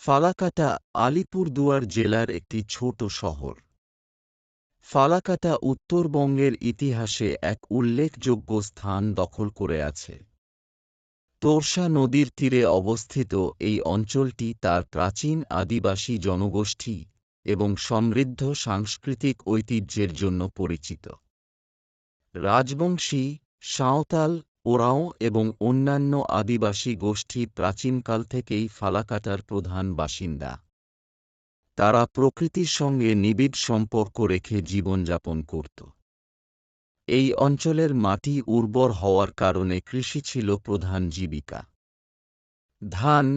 ফালাকাটা আলিপুরদুয়ার জেলার একটি ছোট শহর। ফালাকাটা উত্তরবঙ্গের ইতিহাসে এক উল্লেখযোগ্য স্থান দখল করে আছে। তোরসা নদীর তীরে অবস্থিত এই অঞ্চলটি তার প্রাচীন আদিবাসী জনগোষ্ঠী এবং সমৃদ্ধ সাংস্কৃতিক ঐতিহ্যের জন্য পরিচিত। রাজবংশী, সাঁওতাল, ওরাওঁ এবং অন্যান্য আদিবাসী গোষ্ঠী প্রাচীনকাল থেকেই ফালাকাটার প্রধান বাসিন্দা। তারা প্রকৃতির সঙ্গে নিবিড় সম্পর্ক রেখে জীবনযাপন করত। এই অঞ্চলের মাটি উর্বর হওয়ার কারণে কৃষি ছিল প্রধান জীবিকা। ধান,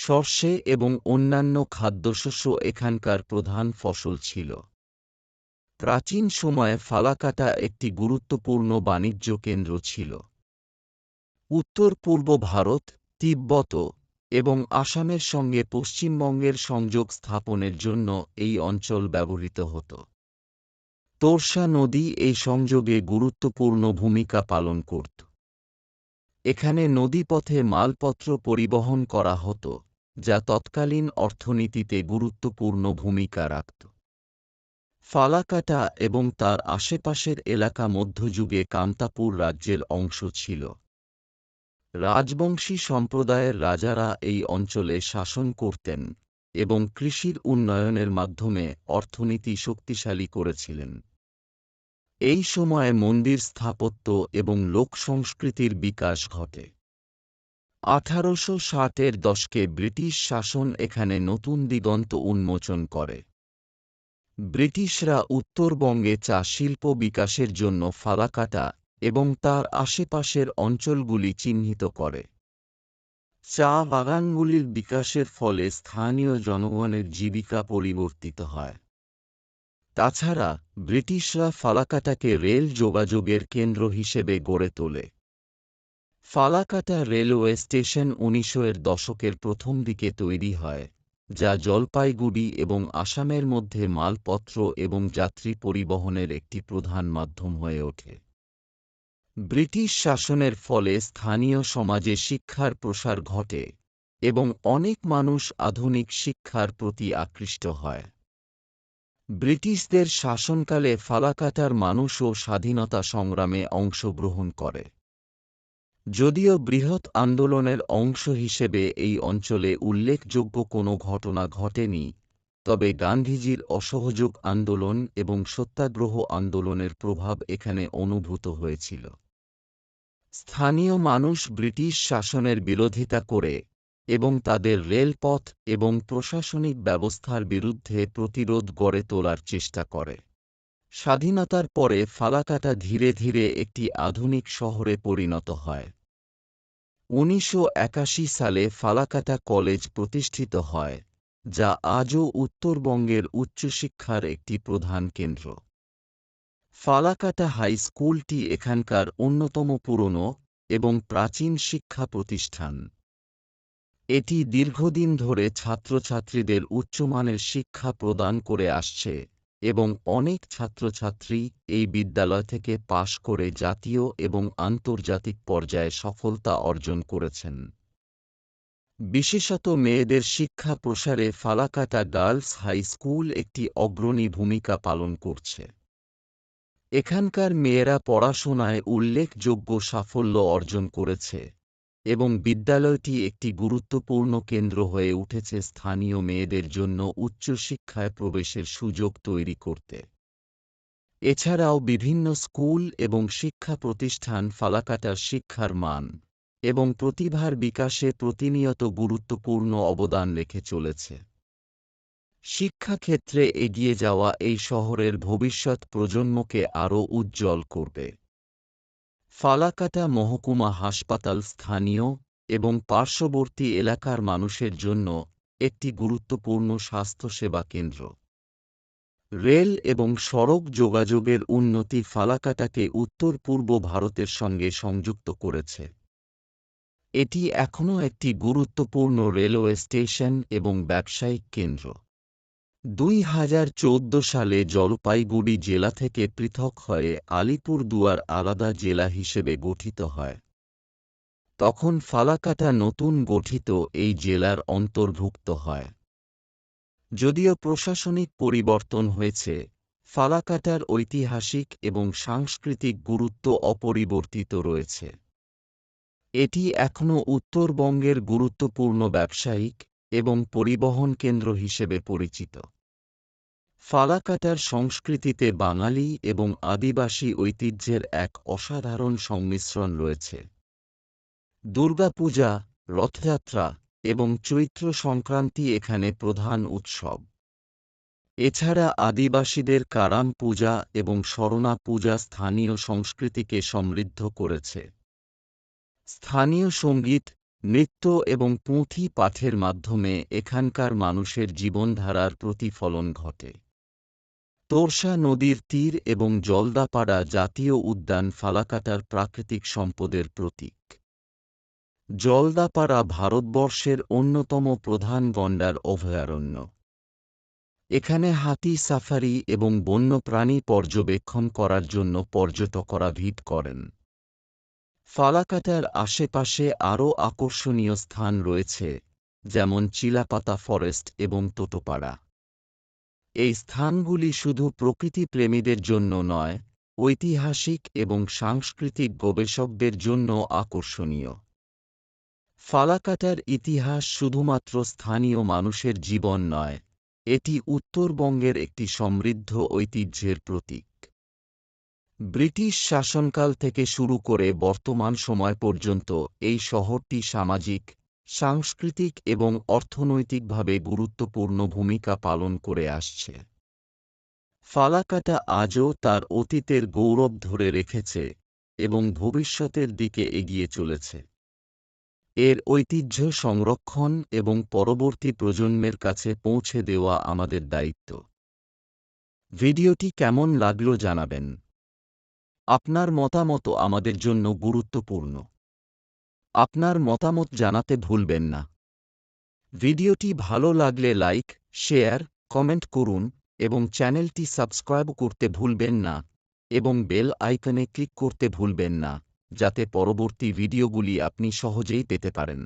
সর্ষে এবং অন্যান্য খাদ্যশস্য এখানকার প্রধান ফসল ছিল। প্রাচীন সময়ে ফালাকাটা একটি গুরুত্বপূর্ণ বাণিজ্য কেন্দ্র ছিল। উত্তর পূর্ব ভারত, তিব্বত এবং আসামের সঙ্গে পশ্চিমবঙ্গের সংযোগ স্থাপনের জন্য এই অঞ্চল ব্যবহৃত হতো। তোরসা নদী এই সংযোগে গুরুত্বপূর্ণ ভূমিকা পালন করত। এখানে নদীপথে মালপত্র পরিবহন করা হতো, যা তৎকালীন অর্থনীতিতে গুরুত্বপূর্ণ ভূমিকা রাখত। ফালাকাটা এবং তার আশেপাশের এলাকা মধ্যযুগে কামতাপুর রাজ্যের অংশ ছিল। রাজবংশী সম্প্রদায়ের রাজারা এই অঞ্চলে শাসন করতেন এবং কৃষির উন্নয়নের মাধ্যমে অর্থনীতি শক্তিশালী করেছিলেন। এই সময়ে মন্দির স্থাপত্য এবং লোক সংস্কৃতির বিকাশ ঘটে। 1860-এর দশকে ব্রিটিশ শাসন এখানে নতুন দিগন্ত উন্মোচন করে। ব্রিটিশরা উত্তরবঙ্গে চা শিল্প বিকাশের জন্য ফালাকাটা এবং তার আশেপাশের অঞ্চলগুলি চিহ্নিত করে। চা বাগানগুলির বিকাশের ফলে স্থানীয় জনগণের জীবিকা পরিবর্তিত হয়। তাছাড়া ব্রিটিশরা ফালাকাটাকে রেল যোগাযোগের কেন্দ্র হিসেবে গড়ে তোলে। ফালাকাটা রেলওয়ে স্টেশন 1900-এর দশকের প্রথম দিকে তৈরি হয়, যা জলপাইগুড়ি এবং আসামের মধ্যে মালপত্র এবং যাত্রী পরিবহনের একটি প্রধান মাধ্যম হয়ে ওঠে। ব্রিটিশ শাসনের ফলে স্থানীয় সমাজে শিক্ষার প্রসার ঘটে এবং অনেক মানুষ আধুনিক শিক্ষার প্রতি আকৃষ্ট হয়। ব্রিটিশদের শাসনকালে ফালাকাটার মানুষও স্বাধীনতা সংগ্রামে অংশগ্রহণ করে। যদিও বৃহৎ আন্দোলনের অংশ হিসেবে এই অঞ্চলে উল্লেখযোগ্য কোনো ঘটনা ঘটেনি, তবে গান্ধীজির অসহযোগ আন্দোলন এবং সত্যাগ্রহ আন্দোলনের প্রভাব এখানে অনুভূত হয়েছিল। স্থানীয় মানুষ ব্রিটিশ শাসনের বিরোধিতা করে এবং তাদের রেলপথ এবং প্রশাসনিক ব্যবস্থার বিরুদ্ধে প্রতিরোধ গড়ে তোলার চেষ্টা করে। স্বাধীনতার পরে ফালাকাটা ধীরে ধীরে একটি আধুনিক শহরে পরিণত হয়। 1981 সালে ফালাকাটা কলেজ প্রতিষ্ঠিত হয়, যা আজও উত্তরবঙ্গের উচ্চশিক্ষার একটি প্রধান কেন্দ্র। ফালাকাটা হাই স্কুলটি এখানকার অন্যতম পুরনো এবং প্রাচীন শিক্ষা প্রতিষ্ঠান। এটি দীর্ঘদিন ধরে ছাত্রছাত্রীদের উচ্চমানের শিক্ষা প্রদান করে আসছে এবং অনেক ছাত্রছাত্রী এই বিদ্যালয় থেকে পাশ করে জাতীয় এবং আন্তর্জাতিক পর্যায়ে সফলতা অর্জন করেছেন। বিশেষত মেয়েদের শিক্ষা প্রসারে ফালাকাটা গার্লস হাই স্কুল একটি অগ্রণী ভূমিকা পালন করছে। এখানকার মেয়েরা পড়াশোনায় উল্লেখযোগ্য সাফল্য অর্জন করেছে এবং বিদ্যালয়টি একটি গুরুত্বপূর্ণ কেন্দ্র হয়ে উঠেছে স্থানীয় মেয়েদের জন্য উচ্চশিক্ষায় প্রবেশের সুযোগ তৈরি করতে। এছাড়াও বিভিন্ন স্কুল এবং শিক্ষা প্রতিষ্ঠান ফালাকাটার শিক্ষার মান এবং প্রতিভার বিকাশে প্রতিনিয়ত গুরুত্বপূর্ণ অবদান রেখে চলেছে। শিক্ষাক্ষেত্রে এগিয়ে যাওয়া এই শহরের ভবিষ্যৎ প্রজন্মকে আরও উজ্জ্বল করবে। ফালাকাটা মহকুমা হাসপাতাল স্থানীয় এবং পার্শ্ববর্তী এলাকার মানুষের জন্য একটি গুরুত্বপূর্ণ স্বাস্থ্যসেবা কেন্দ্র। রেল এবং সড়ক যোগাযোগের উন্নতি ফালাকাটাকে উত্তর-পূর্ব ভারতের সঙ্গে সংযুক্ত করেছে। এটি এখনও একটি গুরুত্বপূর্ণ রেলওয়ে স্টেশন এবং ব্যবসায়িক কেন্দ্র। 2014 সালে জলপাইগুড়ি জেলা থেকে পৃথক হয়ে আলিপুরদুয়ার আলাদা জেলা হিসেবে গঠিত হয়। তখন ফালাকাটা নতুন গঠিত এই জেলার অন্তর্ভুক্ত হয়। যদিও প্রশাসনিক পরিবর্তন হয়েছে, ফালাকাটার ঐতিহাসিক এবং সাংস্কৃতিক গুরুত্ব অপরিবর্তিত রয়েছে। এটি এখনও উত্তরবঙ্গের গুরুত্বপূর্ণ ব্যবসায়িক এবং পরিবহন কেন্দ্র হিসেবে পরিচিত। ফালাকাটার সংস্কৃতিতে বাঙালি এবং আদিবাসী ঐতিহ্যের এক অসাধারণ সংমিশ্রণ রয়েছে। দুর্গাপূজা, রথযাত্রা এবং চৈত্র সংক্রান্তি এখানে প্রধান উৎসব। এছাড়া আদিবাসীদের কারাম পূজা এবং শরণা পূজা স্থানীয় সংস্কৃতিকে সমৃদ্ধ করেছে। স্থানীয় সঙ্গীত, নৃত্য এবং পুঁথি পাঠের মাধ্যমে এখানকার মানুষের জীবনধারার প্রতিফলন ঘটে। তোরসা নদীর তীর এবং জলদাপাড়া জাতীয় উদ্যান ফালাকাটার প্রাকৃতিক সম্পদের প্রতীক। জলদাপাড়া ভারতবর্ষের অন্যতম প্রধান গণ্ডার অভয়ারণ্য। এখানে হাতি সাফারি এবং বন্যপ্রাণী পর্যবেক্ষণ করার জন্য পর্যটকরা ভিড় করেন। ফালাকাটার আশেপাশে আরও আকর্ষণীয় স্থান রয়েছে, যেমন চিলাপাতা ফরেস্ট এবং তোটোপাড়া। এই স্থানগুলি শুধু প্রকৃতিপ্রেমীদের জন্য নয়, ঐতিহাসিক এবং সাংস্কৃতিক গবেষকদের জন্য আকর্ষণীয়। ফালাকাটার ইতিহাস শুধুমাত্র স্থানীয় মানুষের জীবন নয়, এটি উত্তরবঙ্গের একটি সমৃদ্ধ ঐতিহ্যের প্রতীক। ব্রিটিশ শাসনকাল থেকে শুরু করে বর্তমান সময় পর্যন্ত এই শহরটি সামাজিক, সাংস্কৃতিক এবং অর্থনৈতিকভাবে গুরুত্বপূর্ণ ভূমিকা পালন করে আসছে। ফালাকাটা আজও তার অতীতের গৌরব ধরে রেখেছে এবং ভবিষ্যতের দিকে এগিয়ে চলেছে। এর ঐতিহ্য সংরক্ষণ এবং পরবর্তী প্রজন্মের কাছে পৌঁছে দেওয়া আমাদের দায়িত্ব। ভিডিওটি কেমন লাগলো জানাবেন। আপনার মতামত আমাদের জন্য গুরুত্বপূর্ণ। আপনার মতামত জানাতে ভুলবেন না। ভিডিওটি ভালো লাগলে লাইক, শেয়ার, কমেন্ট করুন এবং চ্যানেলটি সাবস্ক্রাইব করতে ভুলবেন না এবং বেল আইকনে ক্লিক করতে ভুলবেন না, যাতে পরবর্তী ভিডিওগুলি আপনি সহজেই পেতে পারেন।